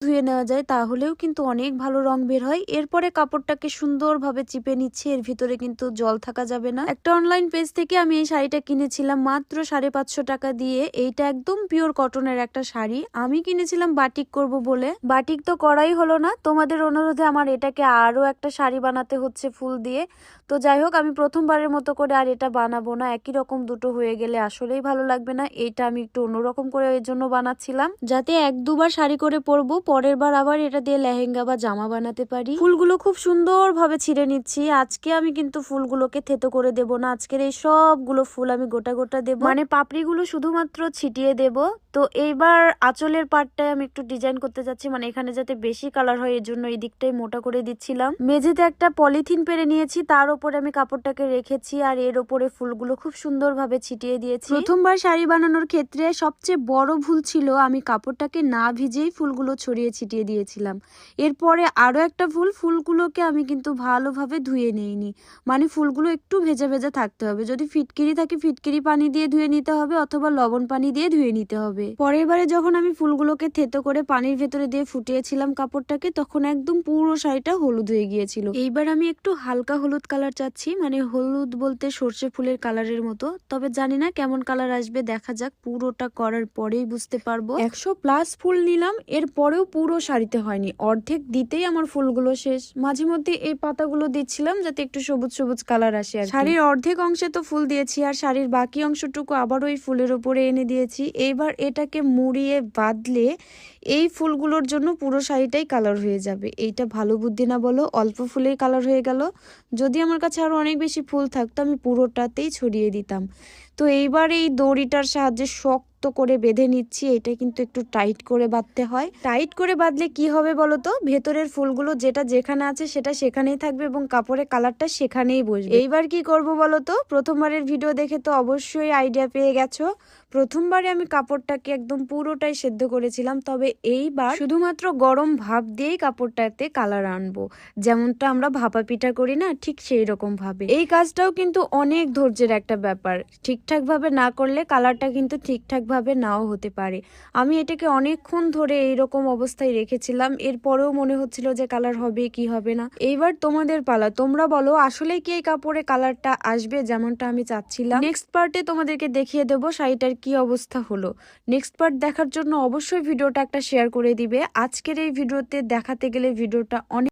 ধুয়ে নেওয়া যায় তাহলেও কিন্তু অনেক ভালো রং বের হয়। এরপরে কাপড়টাকে সুন্দরভাবে চিপে নিচ্ছি, এর ভিতরে কিন্তু জল থাকা যাবে না। একটা অনলাইন পেজ থেকে আমি এই শাড়িটা কিনেছিলাম মাত্র 550 টাকা দিয়ে। এইটা একদম পিওর কটনের একটা শাড়ি। আমি কিনেছিলাম বাটিক করব বলে, বাটিক তো করাই হলো না। তোমাদের অনুরোধে আমার এটাকে আরো একটা শাড়ি বানাতে হচ্ছে ফুল দিয়ে। তো যাই হোক, আমি প্রথমবারের মতো করে আর এটা বানাবো না, একই রকম দুটো হয়ে গেলে আসলেই ভালো লাগবে না। এটা আমি একটু অন্যরকম করে এর জন্য বানাচ্ছিলাম, যাতে 1-2 বার শাড়ি করে পরবো, পরের বার আবার এটা দিয়ে লেহেঙ্গা বা জামা বানাতে পারি। ফুলগুলো খুব সুন্দর ভাবে ছিঁড়ে নিচ্ছি। আজকে আমি কিন্তু ফুলগুলোকে থেতো করে দেব না, আজকের এই সবগুলো ফুল আমি গোটা গোটা দেব, মানে পাপড়িগুলো শুধুমাত্র ছিটিয়ে দেব। তো এইবার আঁচলের পাটটায় আমি একটু ডিজাইন করতে যাচ্ছি, মানে এখানে যাতে বেশি কালার হয় এর জন্য এই দিকটাই মোটা করে দিচ্ছিলাম। মেঝেতে একটা পলিথিন পেরে নিয়েছি, তার উপরে আমি কাপড়টাকে রেখেছি আর এর উপরে ফুলগুলো খুব সুন্দরভাবে ছিটিয়ে দিয়েছি। প্রথমবার শাড়ি বানানোর ক্ষেত্রে সবচেয়ে বড় ভুল ছিল আমি কাপড়টাকে না ভিজেই ফুলগুলো ছড়িয়ে ছিটিয়ে দিয়েছিলাম। এরপরে আরো একটা ভুল, ফুলগুলোকে আমি কিন্তু ভালোভাবে ধুয়ে নেইনি, মানে ফুলগুলো একটু ভেজা ভেজা থাকতে হবে। যদি ফিটকিরি থাকে ফিটকিরি পানি দিয়ে ধুয়ে নিতে হবে, অথবা লবণ পানি দিয়ে ধুয়ে নিতে হবে। পরের বারে যখন আমি ফুলগুলোকে থেতো করে পানির ভেতরে দিয়ে ফুটিয়েছিলাম কাপড়টাকে, তখন একদম পুরো শাড়িটা হলুদ হয়ে গিয়েছিল। এইবার আমি একটু হালকা হলুদ কালার চাচ্ছি, মানে হলুদ বলতে সর্ষে ফুলের কালারের মতো। তবে জানি না কেমন কালার আসবে, দেখা যাক, পুরোটা করার পরেই বুঝতে পারবো। 100+ ফুল নিলাম, এর পরেও পুরো শাড়িতে হয়নি, অর্ধেক দিতেই আমার ফুলগুলো শেষ। মাঝে মধ্যে এই পাতাগুলো দিচ্ছিলাম যাতে একটু সবুজ সবুজ কালার আসে। আর শাড়ির অর্ধেক অংশে তো ফুল দিয়েছি, আর শাড়ির বাকি অংশটুকু আবার ওই ফুলের উপরে এনে দিয়েছি। এইবার এটাকে মুড়িয়ে বাঁধলে এই ফুলগুলোর জন্য পুরো শাড়িটাই কালার হয়ে যাবে। এইটা ভালো বুদ্ধি না বলো? অল্প ফুলেই কালার হয়ে গেল। যদি আমার কাছে আরো অনেক বেশি ফুল থাকতো আমি পুরোটাতেই ছড়িয়ে দিতাম। তো এইবার এই দড়িটার সাহায্যে শক্ত করে বেঁধে নিচ্ছি। এটা কিন্তু একটু টাইট করে বাঁধতে হয়। টাইট করে বাঁধলে কি হবে বলো তো, ভেতরের ফুলগুলো যেটা যেখানে আছে সেটা সেখানেই থাকবে এবং কাপড়ের কালারটা সেখানেই বসবে। এইবার কি করব বলো তো, প্রথমবারের ভিডিও দেখে তো অবশ্যই আইডিয়া পেয়ে গেছো। প্রথমবারে আমি কাপড়টাকে একদম পুরোটাই সেদ্ধ করেছিলাম, তবে এইবার শুধুমাত্র গরম ভাপ দিয়েই কাপড়টাতে কালার আনবো, যেমনটা আমরা ভাপা পিঠা করি না, ঠিক সেই রকম ভাবে। এই কাজটাও কিন্তু অনেক ধৈর্যের একটা ব্যাপার, ঠিকঠাক ভাবে না করলে কালারটা কিন্তু ঠিকঠাক ভাবে নাও হতে পারে। আমি এটাকে অনেকক্ষণ ধরে এইরকম অবস্থায় রেখেছিলাম, এরপরেও মনে হচ্ছিল যে কালার হবে কি হবে না। এইবার তোমাদের পালা, তোমরা বলো আসলে কি এই কাপড়ে কালারটা আসবে যেমনটা আমি চাচ্ছিলাম। নেক্সট পার্টে তোমাদেরকে দেখিয়ে দেবো শাড়িটার কি অবস্থা হলো। নেক্সট পার্ট দেখার জন্য অবশ্যই ভিডিওটা একটা শেয়ার করে দিবে। আজকের এই ভিডিওতে দেখাতে গেলে ভিডিওটা অনেক